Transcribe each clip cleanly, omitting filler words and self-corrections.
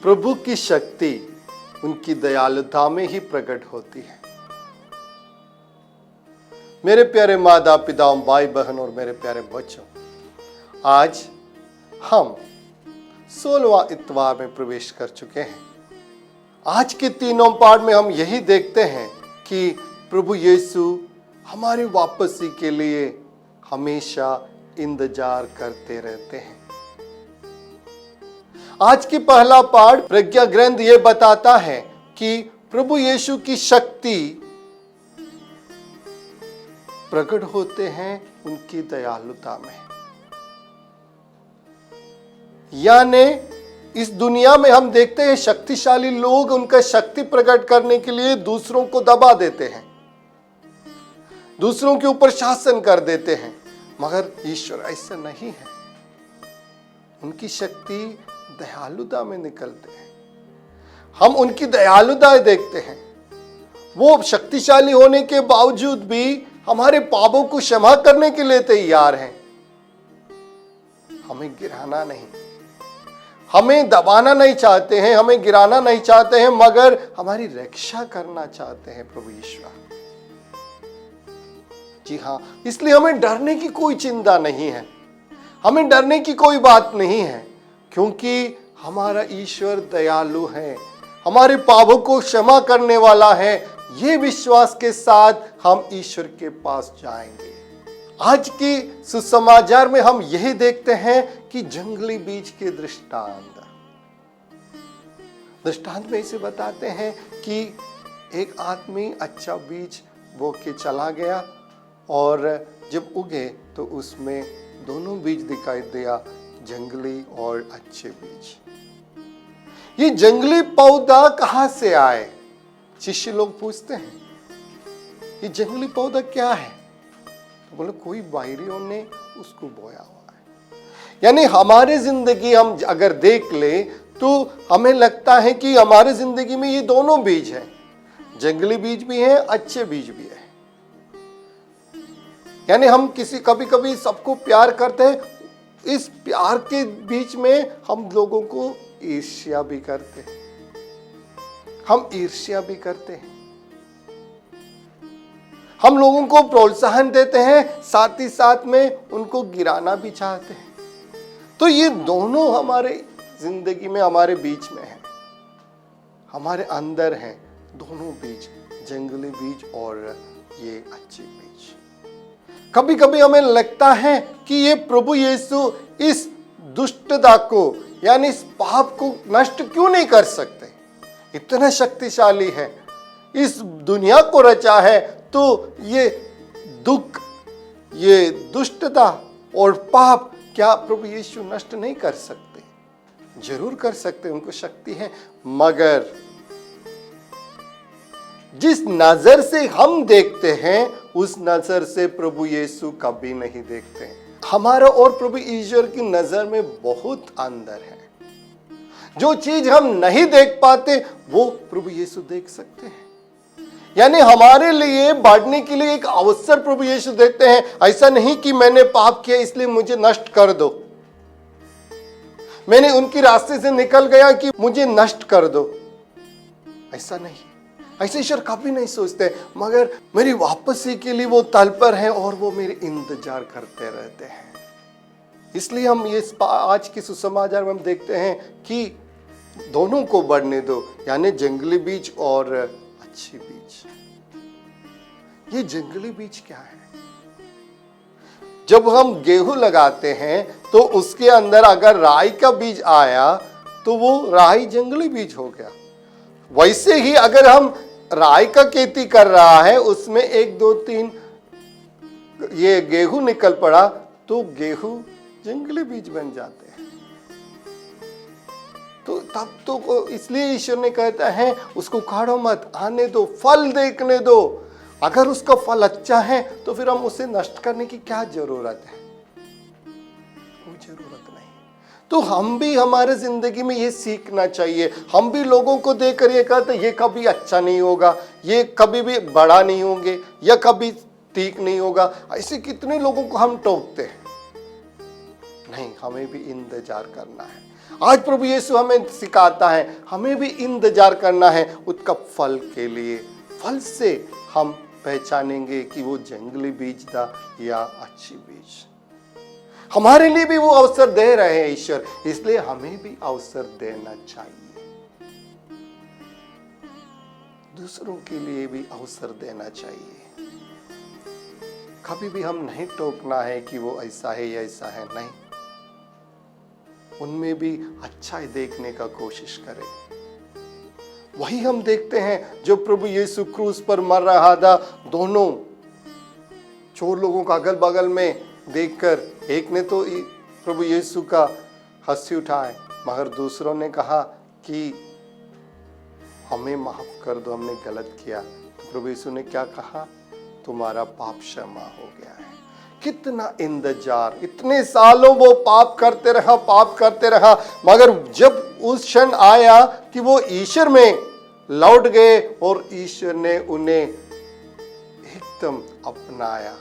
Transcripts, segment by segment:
प्रभु की शक्ति उनकी दयालुता में ही प्रकट होती है। मेरे प्यारे माता पिताओं, भाई बहन और मेरे प्यारे बच्चों, आज हम 16वां इतवार में प्रवेश कर चुके हैं। आज के तीनों पाठ में हम यही देखते हैं कि प्रभु यीशु हमारी वापसी के लिए हमेशा इंतजार करते रहते हैं। आज की पहला पाठ प्रज्ञा ग्रंथ ये बताता है कि प्रभु यीशु की शक्ति प्रकट होते हैं उनकी दयालुता में। यानी इस दुनिया में हम देखते हैं शक्तिशाली लोग उनका शक्ति प्रकट करने के लिए दूसरों को दबा देते हैं, दूसरों के ऊपर शासन कर देते हैं, मगर ईश्वर ऐसा नहीं है। उनकी शक्ति दयालुता में निकलते हैं। हम उनकी दयालुता देखते हैं। वो शक्तिशाली होने के बावजूद भी हमारे पापों को क्षमा करने के लिए तैयार हैं। हमें गिराना नहीं, हमें दबाना नहीं चाहते हैं, हमें गिराना नहीं चाहते हैं, मगर हमारी रक्षा करना चाहते हैं प्रभु ईश्वर। जी हाँ, इसलिए हमें डरने की कोई चिंता नहीं है, हमें डरने की कोई बात नहीं है, क्योंकि हमारा ईश्वर दयालु है, हमारे पापों को क्षमा करने वाला है। ये विश्वास के साथ हम ईश्वर के पास जाएंगे। आज की सुसमाचार में हम यही देखते हैं कि जंगली बीज के दृष्टांत में इसे बताते हैं कि एक आदमी अच्छा बीज बो के चला गया और जब उगे तो उसमें दोनों बीज दिखाई दिया, जंगली और अच्छे बीज। ये जंगली पौधा कहां से आए? शिष्य लोग पूछते हैं, ये जंगली पौधा क्या है? तो बोले कोई बाहरियों ने उसको बोया हुआ है। यानी हमारे जिंदगी हम अगर देख ले तो हमें लगता है कि हमारे जिंदगी में ये दोनों बीज हैं, जंगली बीज भी हैं, अच्छे बीज भी हैं। यानी हम कभी कभी सबको प्यार करते हैं, इस प्यार के बीच में हम लोगों को ईर्ष्या भी करते हैं, हम ईर्ष्या भी करते हैं, हम लोगों को प्रोत्साहन देते हैं, साथ ही साथ में उनको गिराना भी चाहते हैं। तो ये दोनों हमारे जिंदगी में हमारे बीच में है, हमारे अंदर हैं दोनों बीज, जंगली बीज और ये अच्छे बीज। कभी कभी हमें लगता है कि ये प्रभु यीशु इस दुष्टता को यानी इस पाप को नष्ट क्यों नहीं कर सकते? इतना शक्तिशाली है, इस दुनिया को रचा है, तो ये दुख, ये दुष्टता और पाप क्या प्रभु यीशु नष्ट नहीं कर सकते? जरूर कर सकते, उनको शक्ति है, मगर जिस नजर से हम देखते हैं उस नजर से प्रभु यीशु कभी नहीं देखते हैं। हमारा और प्रभु ईश्वर की नजर में बहुत अंतर है। जो चीज हम नहीं देख पाते वो प्रभु यीशु देख सकते हैं। यानी हमारे लिए बढ़ने के लिए एक अवसर प्रभु यीशु देते हैं। ऐसा नहीं कि मैंने पाप किया इसलिए मुझे नष्ट कर दो, मैंने उनकी रास्ते से निकल गया कि मुझे नष्ट कर दो, ऐसा नहीं। ऐसे ईश्वर कभी नहीं सोचते, मगर मेरी वापसी के लिए वो तत्पर हैं और वो मेरे इंतजार करते रहते हैं। इसलिए हम ये आज की सुसमाचार में हम देखते हैं कि दोनों को बढ़ने दो, यानी जंगली बीज और अच्छी बीज। ये जंगली बीज क्या है? जब हम गेहूं लगाते हैं तो उसके अंदर अगर राई का बीज आया तो वो राई जंगली बीज हो गया। वैसे ही अगर हम राई का खेती कर रहा है, उसमें 1 2 3 ये गेहूं निकल पड़ा तो गेहूं जंगली बीज बन जाते हैं। तो तब तो इसलिए ईश्वर ने कहता है उसको काढ़ो मत, आने दो, फल देखने दो। अगर उसका फल अच्छा है तो फिर हम उसे नष्ट करने की क्या जरूरत है? कोई जरूरत नहीं। तो हम भी हमारे जिंदगी में ये सीखना चाहिए। हम भी लोगों को देखकर ये कहते ये कभी अच्छा नहीं होगा, ये कभी भी बड़ा नहीं होंगे, या कभी ठीक नहीं होगा। ऐसे कितने लोगों को हम टोकते हैं। नहीं, हमें भी इंतजार करना है। आज प्रभु यीशु हमें सिखाता है, हमें भी इंतजार करना है उसका फल के लिए। फल से हम पहचानेंगे कि वो जंगली बीज था या अच्छी बीज। हमारे लिए भी वो अवसर दे रहे हैं ईश्वर, इसलिए हमें भी अवसर देना चाहिए। दूसरों के लिए भी अवसर देना चाहिए। कभी भी हम नहीं टोकना है कि वो ऐसा है या ऐसा है, नहीं, उनमें भी अच्छाई देखने का कोशिश करें। वही हम देखते हैं जो प्रभु यीशु क्रूस पर मर रहा था, दोनों चोर लोगों का अगल बगल में देखकर एक ने तो प्रभु यीशु का हंसी उठाए, मगर दूसरों ने कहा कि हमें माफ कर दो, हमने गलत किया। तो प्रभु यीशु ने क्या कहा? तुम्हारा पाप क्षमा हो गया है। कितना इंतजार, इतने सालों वो पाप करते रहा, मगर जब उस क्षण आया कि वो ईश्वर में लौट गए और ईश्वर ने उन्हें एकदम अपनाया।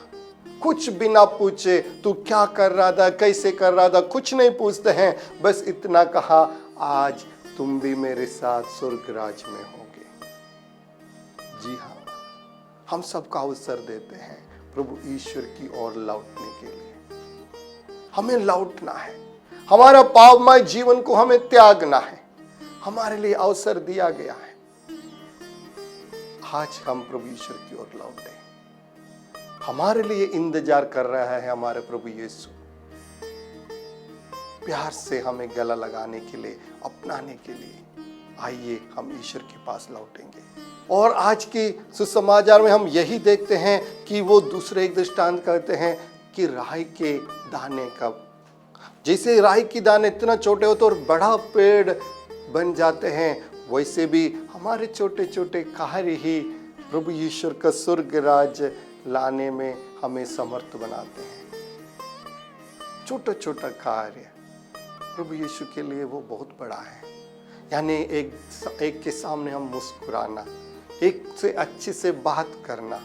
कुछ बिना पूछे तू क्या कर रहा था, कैसे कर रहा था, कुछ नहीं पूछते हैं, बस इतना कहा, आज तुम भी मेरे साथ स्वर्ग राज में होगे। जी हाँ, हम सबका अवसर देते हैं प्रभु ईश्वर की ओर लौटने के लिए। हमें लौटना है, हमारा पापमय जीवन को हमें त्यागना है, हमारे लिए अवसर दिया गया है। आज हम प्रभु ईश्वर की ओर लौटे। हमारे लिए इंतजार कर रहा है हमारे प्रभु यीशु, प्यार से हमें गला लगाने के लिए, अपनाने के लिए। आइए हम ईश्वर के पास लौटेंगे। और आज के सुसमाचार में हम यही देखते हैं कि वो दूसरे एक दृष्टांत करते हैं कि राई के दाने का, जैसे राई के दाने इतना छोटे होते और बड़ा पेड़ बन जाते हैं, वैसे भी हमारे छोटे छोटे कार्य ही प्रभु ईश्वर का स्वर्ग राज लाने में हमें समर्थ बनाते हैं। छोटा छोटा कार्य प्रभु यीशु के लिए वो बहुत बड़ा है। यानी एक के सामने हम मुस्कुराना, एक से अच्छे से बात करना,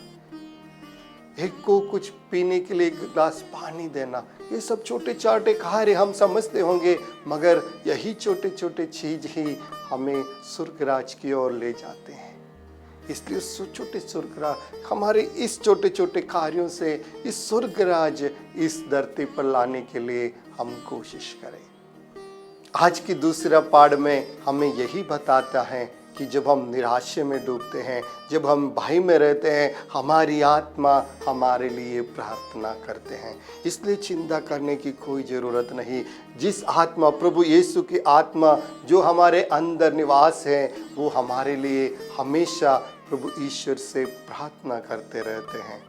एक को कुछ पीने के लिए एक गिलास पानी देना, ये सब छोटे छोटे कार्य हम समझते होंगे, मगर यही छोटे छोटे चीज ही हमें स्वर्ग राज की ओर ले जाते हैं। इसलिए छोटे स्वर्ग राज, हमारे इस छोटे छोटे कार्यों से इस स्वर्ग राज इस धरती पर लाने के लिए हम कोशिश करें। आज की दूसरा पाठ में हमें यही बताता है कि जब हम निराशे में डूबते हैं, जब हम भय में रहते हैं, हमारी आत्मा हमारे लिए प्रार्थना करते हैं। इसलिए चिंता करने की कोई ज़रूरत नहीं। जिस आत्मा, प्रभु यीशु की आत्मा जो हमारे अंदर निवास है, वो हमारे लिए हमेशा प्रभु ईश्वर से प्रार्थना करते रहते हैं।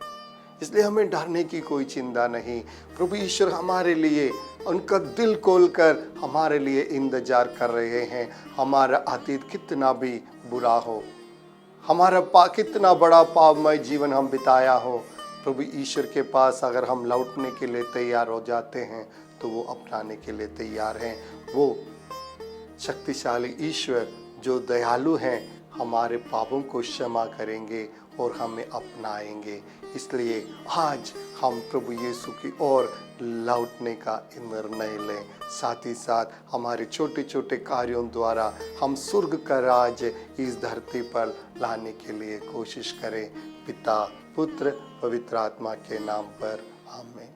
इसलिए हमें डरने की कोई चिंता नहीं। प्रभु ईश्वर हमारे लिए, उनका दिल खोलकर हमारे लिए इंतजार कर रहे हैं। हमारा अतीत कितना भी बुरा हो, हमारा कितना बड़ा पापमय जीवन हम बिताया हो, प्रभु ईश्वर के पास अगर हम लौटने के लिए तैयार हो जाते हैं तो वो अपनाने के लिए तैयार हैं। वो शक्तिशाली ईश्वर जो दयालु हैं, हमारे पापों को क्षमा करेंगे और हमें अपनाएंगे। इसलिए आज हम प्रभु यीशु की ओर लौटने का निर्णय लें। साथ ही साथ हमारे छोटे छोटे कार्यों द्वारा हम स्वर्ग का राज इस धरती पर लाने के लिए कोशिश करें। पिता, पुत्र, पवित्र आत्मा के नाम पर आमीन।